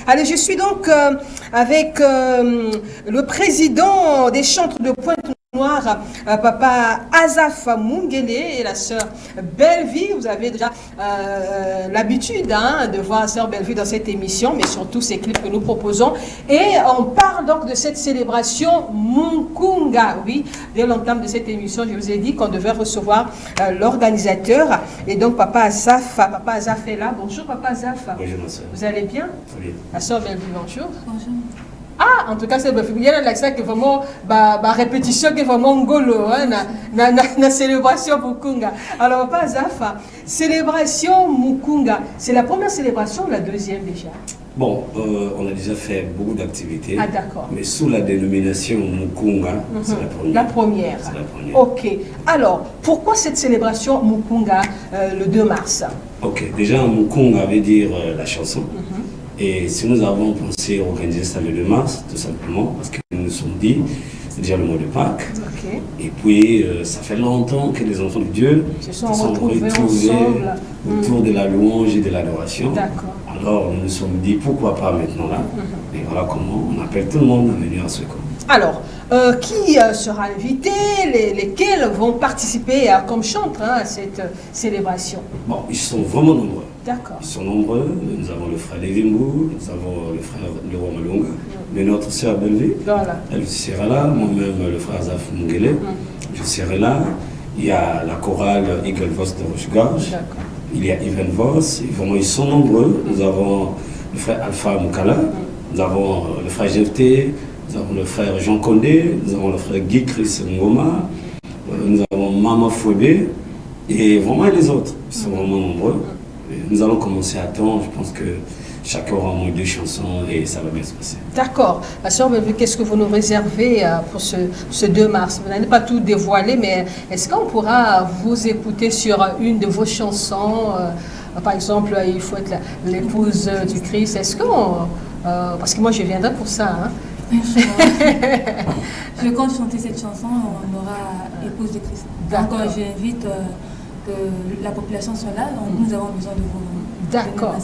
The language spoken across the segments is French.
Allez, je suis donc avec le président des chantres de Pointe-Noire, Papa Azaf Mungele, et la sœur Bellevie. Vous avez déjà l'habitude de voir sœur Bellevie dans cette émission, mais surtout ces clips que nous proposons. Et on parle donc de cette célébration Mukunga. Oui, dès l'entame de cette émission, je vous ai dit qu'on devait recevoir l'organisateur. Et donc Papa Azaf est là. Bonjour Papa Azaf. Bonjour ma soeur. Vous allez bien? Oui. La sœur Bellevie, bonjour. Bonjour. Ah, en tout cas, c'est il y a l'accent qui est vraiment, répétition qui est vraiment ngolo, la célébration Mukunga. Alors, Papa Azaf, célébration Mukunga, c'est la première célébration ou la deuxième déjà? Bon, on a déjà fait beaucoup d'activités. Ah, d'accord. Mais sous la dénomination Mukunga, c'est la première. La première. C'est la première. Ok. Alors, pourquoi cette célébration Mukunga le 2 mars? Ok, déjà Mukunga veut dire la chanson. Et si nous avons pensé organiser ça le 2 mars, tout simplement, parce que nous nous sommes dit, c'est déjà le mois de Pâques. Ok. Et puis, ça fait longtemps que les enfants de Dieu Se sont retrouvés ensemble. autour de la louange et de l'adoration. D'accord. Alors, nous nous sommes dit, pourquoi pas maintenant là? Et voilà comment on appelle tout le monde à venir à ce camp. Alors, qui sera invité, lesquels vont participer comme chantres à cette célébration? Bon, ils sont vraiment nombreux. D'accord. Ils sont nombreux. Nous avons le frère Lévimou, nous avons le frère Leroy Malunga, mais notre sœur Bellevie, Voilà. elle sera là, moi-même le frère Azaf Mungele, je serai là. Il y a la chorale Eagle Voss de Roche-Gorge, D'accord. il y a Even Voss, et vraiment ils sont nombreux. Nous avons le frère Alpha Moukala, nous avons le frère Jefté, nous avons le frère Jean Condé, nous avons le frère Guy Chris Ngoma, nous avons Mama Fouébé, et vraiment les autres, ils sont vraiment nombreux. Et nous allons commencer à temps, je pense que chacun aura au moins 2 chansons et ça va bien se passer. D'accord. La sœur Bellevue, qu'est-ce que vous nous réservez pour ce 2 mars? Vous n'allez pas tout dévoiler, mais est-ce qu'on pourra vous écouter sur une de vos chansons? Par exemple, il faut être l'épouse du Christ. Est-ce qu'on... parce que moi, je viendrai pour ça. Je compte chanter cette chanson, on aura épouse de Christ. D'accord. Donc j'invite que la population soit là, donc nous avons besoin de vous. D'accord.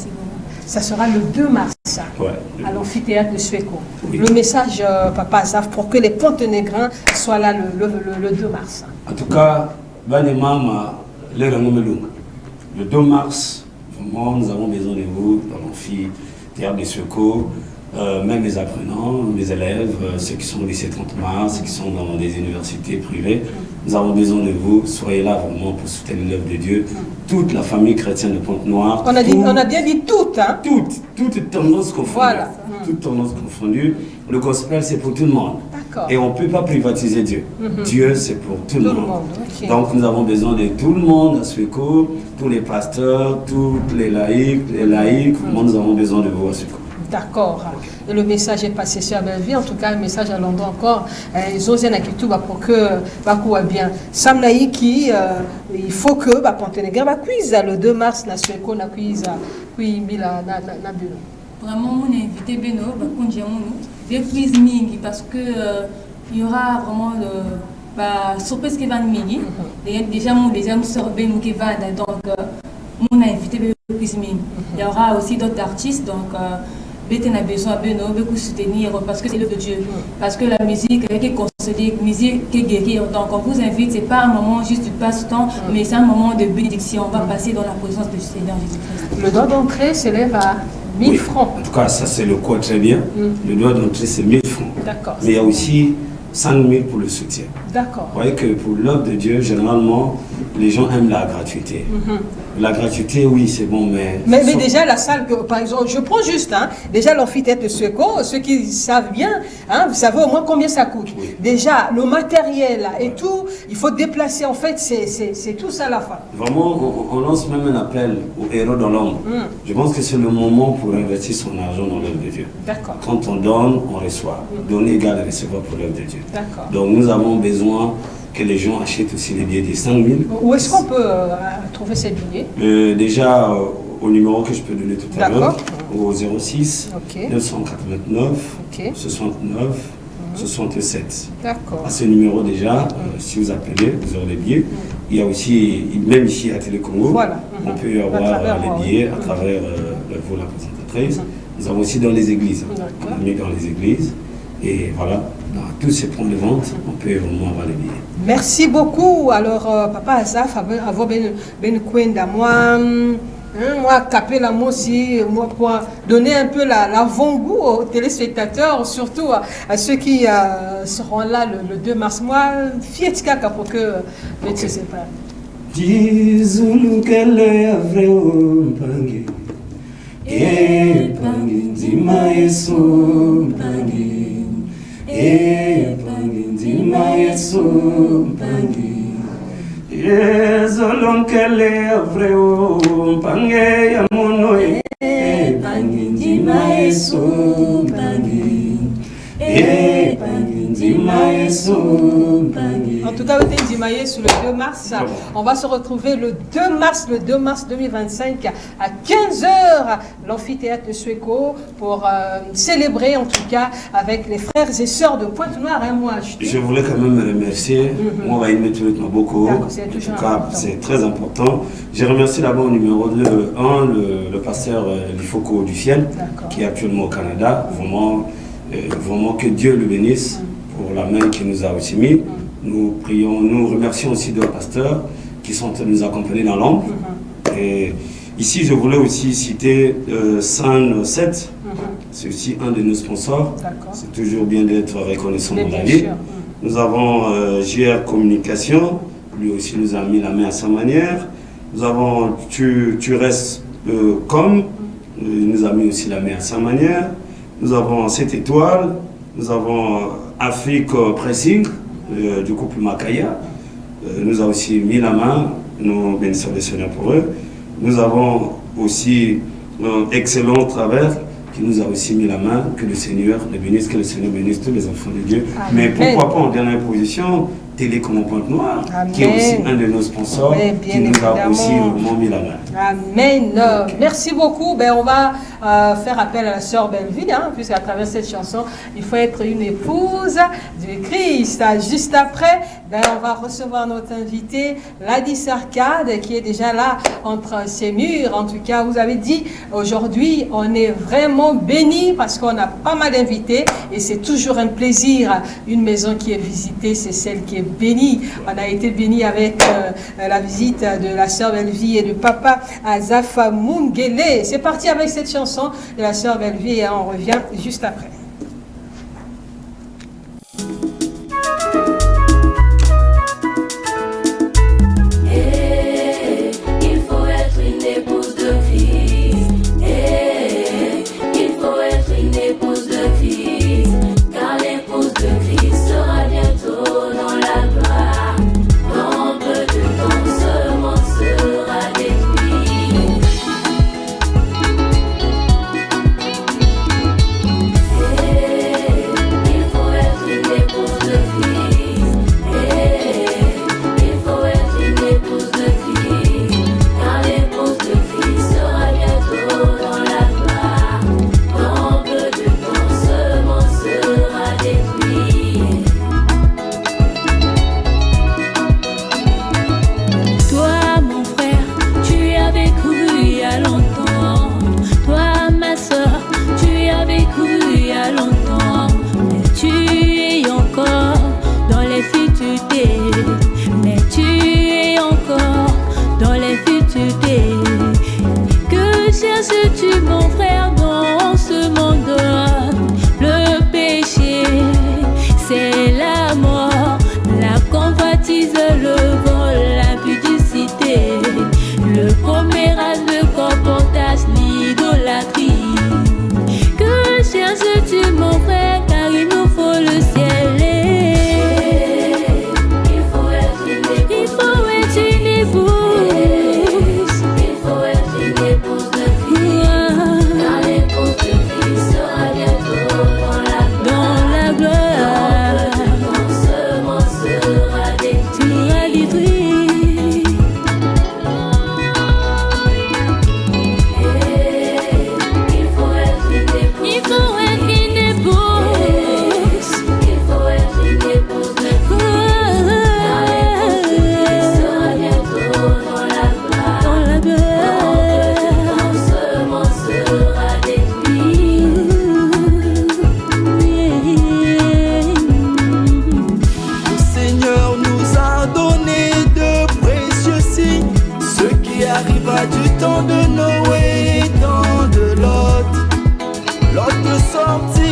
Ça sera le 2 mars Ouais. à l'amphithéâtre de Suéco. Oui. Le message, Papa Azaf, pour que les Pontenégrins soient là le 2 mars. En tout cas, le 2 mars, vraiment, nous avons besoin de vous dans l'amphithéâtre de Suéco. Même les apprenants, mes élèves, ceux qui sont au lycée 30 mars, ceux qui sont dans des universités privées, nous avons besoin de vous. Soyez là vraiment pour soutenir l'œuvre de Dieu. Toute la famille chrétienne de Pointe-Noire. On a bien dit toutes, hein? Toutes tendances confondues. Voilà. Toutes tendances confondues. Le gospel, c'est pour tout le monde. D'accord. Et on ne peut pas privatiser Dieu. Dieu, c'est pour tout le monde. Ok. Donc, nous avons besoin de tout le monde à Suéco, tous les pasteurs, tous les laïcs. Vraiment, nous avons besoin de vous à Suéco. D'accord. Et le message est passé sur Bellevie. En tout cas, un message à Londres encore. Ils ont un akituba pour que va bien. Sam Naïki, il faut que Pontenégrins va quiz le 2 mars na Suéco na quiz na bureau. Vraiment, mon invité Beno, des quiz mingi parce que il y aura vraiment surprise qui va mingi. Déjà mon deuxième sœur Beno qui va donc mon invité Beno quiz mingi. Il y aura aussi d'autres artistes donc Beten a besoin de soutenir parce que c'est l'œuvre de Dieu. Parce que la musique qui est consolée, la musique qui est guérie. Donc on vous invite, ce n'est pas un moment juste du passe-temps, mais c'est un moment de bénédiction. On va passer dans la présence du Seigneur Jésus-Christ. Le droit d'entrée s'élève à 1000 francs. En tout cas, ça c'est le quoi très bien. Le droit d'entrée c'est 1000 francs. D'accord. Mais il y a aussi 5 000 pour le soutien. D'accord. Vous voyez que pour l'œuvre de Dieu, généralement, les gens aiment la gratuité. La gratuité, oui, c'est bon, mais déjà, la salle, par exemple, je prends juste, déjà l'amphithéâtre de Suéco, ceux qui savent bien, vous savez au moins combien ça coûte. Oui. Déjà, le matériel et tout, il faut déplacer, en fait, c'est tout ça la fin. Vraiment, on lance même un appel aux héros dans l'ombre. Je pense que c'est le moment pour investir son argent dans l'œuvre de Dieu. D'accord. Quand on donne, on reçoit. Donner égale recevoir pour l'œuvre de Dieu. D'accord. Donc nous avons besoin que les gens achètent aussi les billets des 5 000. Où est-ce qu'on peut trouver ces billets? Déjà, au numéro que je peux donner tout à l'heure, au 06 Ok. 989 Ok. 69 67. D'accord. À ce numéro déjà, si vous appelez, vous aurez les billets. Il y a aussi, même ici à Télé Congo, Voilà. on peut avoir les billets à travers le vous, la présentatrice. Nous avons aussi dans les églises. D'accord. On a mis dans les églises. Et voilà, dans tous ces points de vente, on peut vraiment avoir les billets. Merci beaucoup. Alors, Papa Azaf, avant ben kwenda, moi, caper la mot aussi, moi, pour donner un peu l'avant-goût aux téléspectateurs, surtout à ceux qui seront là le 2 mars. Moi, fiat kaka pour que ne se sépare. Dizulu kele avreo mpangi, pangi ndima Yesu mpangi, pangi ndima Yesu mpangi. Zulu kele avreo mpangi ya mono, pangi ndima Yesu mpangi, pangi ndima Yesu mpangi. En tout cas, le Ndimaye sur le 2 mars. On va se retrouver le 2 mars 2025 à 15h, l'amphithéâtre de Sueco, pour célébrer en tout cas avec les frères et sœurs de Pointe-Noire. Moi, je voulais quand même remercier. Moi, on va y mettre beaucoup. En tout cas, c'est très important. Je remercie d'abord au numéro 1, le pasteur Lifoko du Fiel, qui est actuellement au Canada. Vraiment que Dieu le bénisse pour la main qu'il nous a aussi mis. Nous prions, nous remercions aussi deux pasteurs qui sont nous accompagner dans l'ombre. Et ici, je voulais aussi citer San 7. C'est aussi un de nos sponsors. C'est toujours bien d'être reconnaissant dans la vie. Nous avons JR Communication. Lui aussi nous a mis la main à sa manière. Nous avons Tu restes comme. Il nous a mis aussi la main à sa manière. Nous avons 7 étoiles. Nous avons Afrique Pressing. Du couple Makaya, nous a aussi mis la main, nous bénissons le Seigneur pour eux. Nous avons aussi un excellent travers qui nous a aussi mis la main, que le Seigneur le bénisse, que le Seigneur bénisse tous les enfants de Dieu. Amen. Mais pourquoi pas en dernière position, Télécom Pointe-Noire, qui est aussi un de nos sponsors, qui nous a aussi mis la main. Amen. Merci beaucoup. On va faire appel à la sœur Belleville, puisqu'à travers cette chanson, il faut être une épouse du Christ. Juste après, on va recevoir notre invité, Ladis Arcade, qui est déjà là entre ses murs. En tout cas, vous avez dit, aujourd'hui, on est vraiment bénis parce qu'on a pas mal d'invités et c'est toujours un plaisir. Une maison qui est visitée, c'est celle qui est bénie. On a été bénis avec la visite de la sœur Belleville et du papa Azaf Mungele. C'est parti avec cette chanson de la sœur Belleville et on revient juste après. notre sortie.